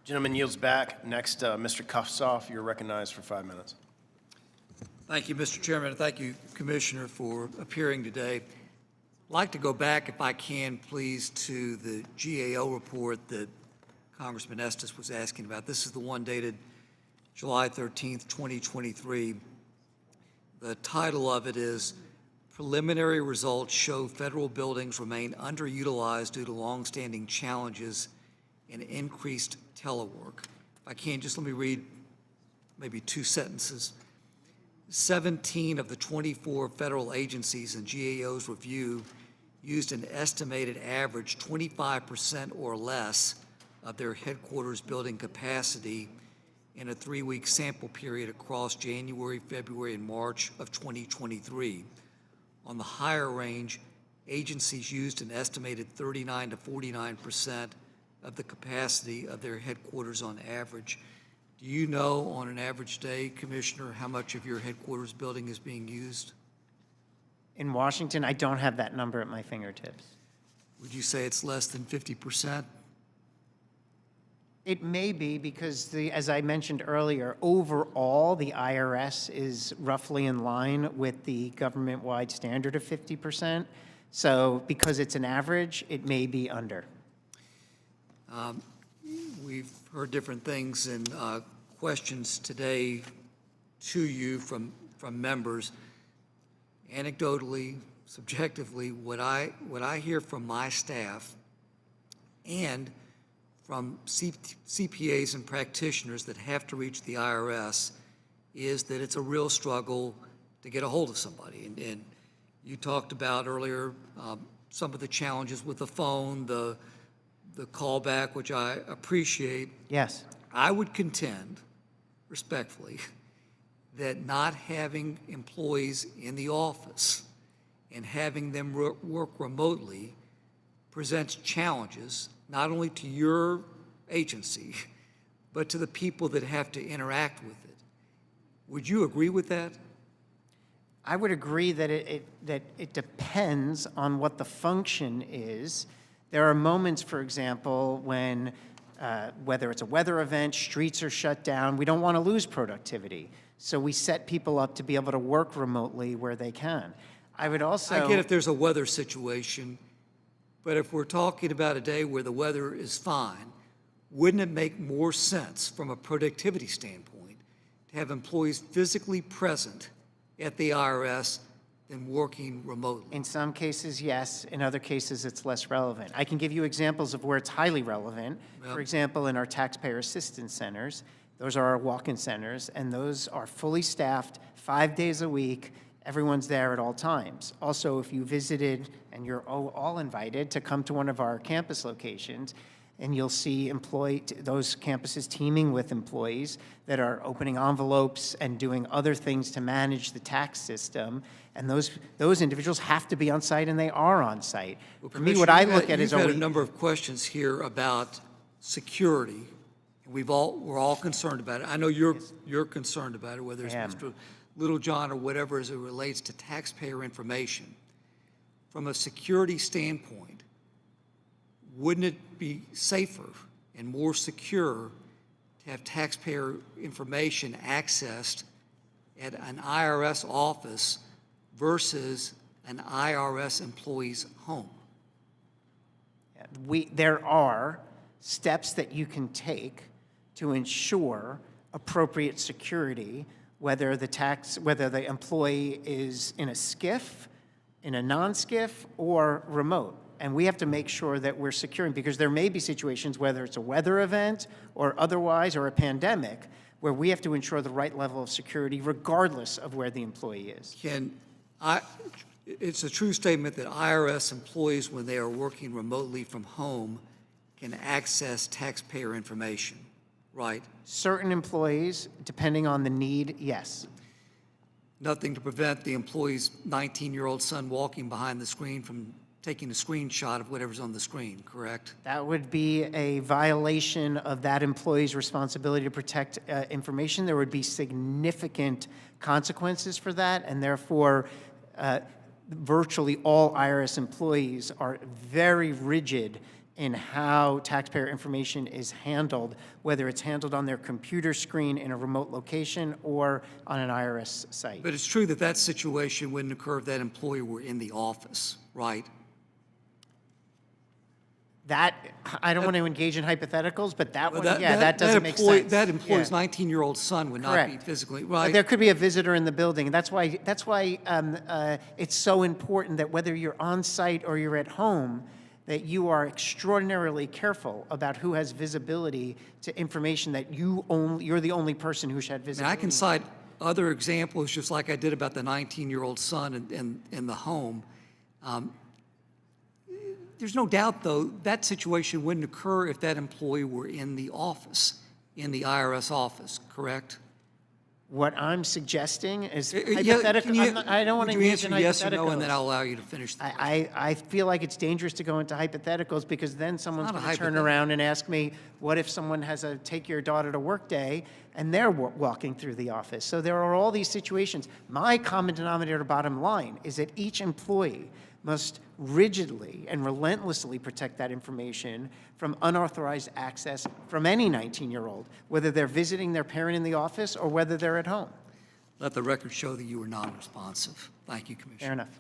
Gentleman yields back. Next, Mr. Kustoff, you're recognized for 5 minutes. Thank you, Mr. Chairman. Thank you, Commissioner, for appearing today. I'd like to go back, if I can, please, to the GAO report that Congressman Estes was asking about. This is the one dated July 13th, 2023. The title of it is Preliminary Results Show Federal Buildings Remain Underutilized Due to Longstanding Challenges and Increased Telework. If I can, just let me read maybe 2 sentences. 17 of the 24 federal agencies in GAO's review used an estimated average 25% or less of their headquarters building capacity in a 3-week sample period across January, February, and March of 2023. On the higher range, agencies used an estimated 39 to 49% of the capacity of their headquarters on average. Do you know on an average day, Commissioner, how much of your headquarters building is being used? In Washington, I don't have that number at my fingertips. Would you say it's less than 50%? It may be because, as I mentioned earlier, overall, the IRS is roughly in line with the government-wide standard of 50%. So because it's an average, it may be under. We've heard different things and questions today to you from members. Anecdotally, subjectively, what I hear from my staff and from CPAs and practitioners that have to reach the IRS is that it's a real struggle to get a hold of somebody. And you talked about earlier some of the challenges with the phone, the callback, which I appreciate. Yes. I would contend, respectfully, that not having employees in the office and having them work remotely presents challenges not only to your agency, but to the people that have to interact with it. Would you agree with that? I would agree that it depends on what the function is. There are moments, for example, when whether it's a weather event, streets are shut down, we don't want to lose productivity. So we set people up to be able to work remotely where they can. I would also... I get if there's a weather situation, but if we're talking about a day where the weather is fine, wouldn't it make more sense from a productivity standpoint to have employees physically present at the IRS than working remotely? In some cases, yes. In other cases, it's less relevant. I can give you examples of where it's highly relevant. Yep. For example, in our taxpayer assistance centers, those are our walk-in centers, and those are fully staffed 5 days a week. Everyone's there at all times. Also, if you visited, and you're all invited to come to one of our campus locations, and you'll see those campuses teaming with employees that are opening envelopes and doing other things to manage the tax system. And those individuals have to be on site, and they are on site. Well, for me, what I look at is... You've had a number of questions here about security. We're all concerned about it. I know you're concerned about it, whether it's Mr. Littlejohn or whatever, as it relates to taxpayer information. From a security standpoint, wouldn't it be safer and more secure to have taxpayer information accessed at an IRS office versus an IRS employee's home? There are steps that you can take to ensure appropriate security, whether the employee is in a SCIF, in a non-SCIF, or remote. And we have to make sure that we're securing, because there may be situations, whether it's a weather event or otherwise, or a pandemic, where we have to ensure the right level of security regardless of where the employee is. It's a true statement that IRS employees, when they are working remotely from home, can access taxpayer information, right? Certain employees, depending on the need, yes. Nothing to prevent the employee's 19-year-old son walking behind the screen from taking a screenshot of whatever's on the screen, correct? That would be a violation of that employee's responsibility to protect information. There would be significant consequences for that, and therefore, virtually all IRS employees are very rigid in how taxpayer information is handled, whether it's handled on their computer screen in a remote location or on an IRS site. But it's true that that situation wouldn't occur if that employee were in the office, right? That, I don't want to engage in hypotheticals, but that Well, one, yeah, that doesn't make sense. That employee's Yeah. 19-year-old son would not be Correct. physically, But right? there could be a visitor in the building, and that's why it's so important that whether you're on site or you're at home, that you are extraordinarily careful about who has visibility to information that you're the only person who should have I visibility. can cite other examples, just like I did about the 19-year-old son in the home. There's no doubt, though, that situation wouldn't occur if that employee were in the office, in the IRS office, correct? What I'm suggesting is Yeah, hypothetical. can you- I don't want to would you engage in answer yes or no, and then hypotheticals. I'll allow you to finish the question. I feel like it's dangerous to go into hypotheticals because then someone's not a going to turn hypothetical. around and ask me, what if someone has a take your daughter to work day and they're walking through the office? So there are all these situations. My common denominator bottom line is that each employee must rigidly and relentlessly protect that information from unauthorized access from any 19-year-old, whether they're visiting their parent in the office or whether they're at home. Let the record show that you were non-responsive. Thank you, Commissioner. Fair enough.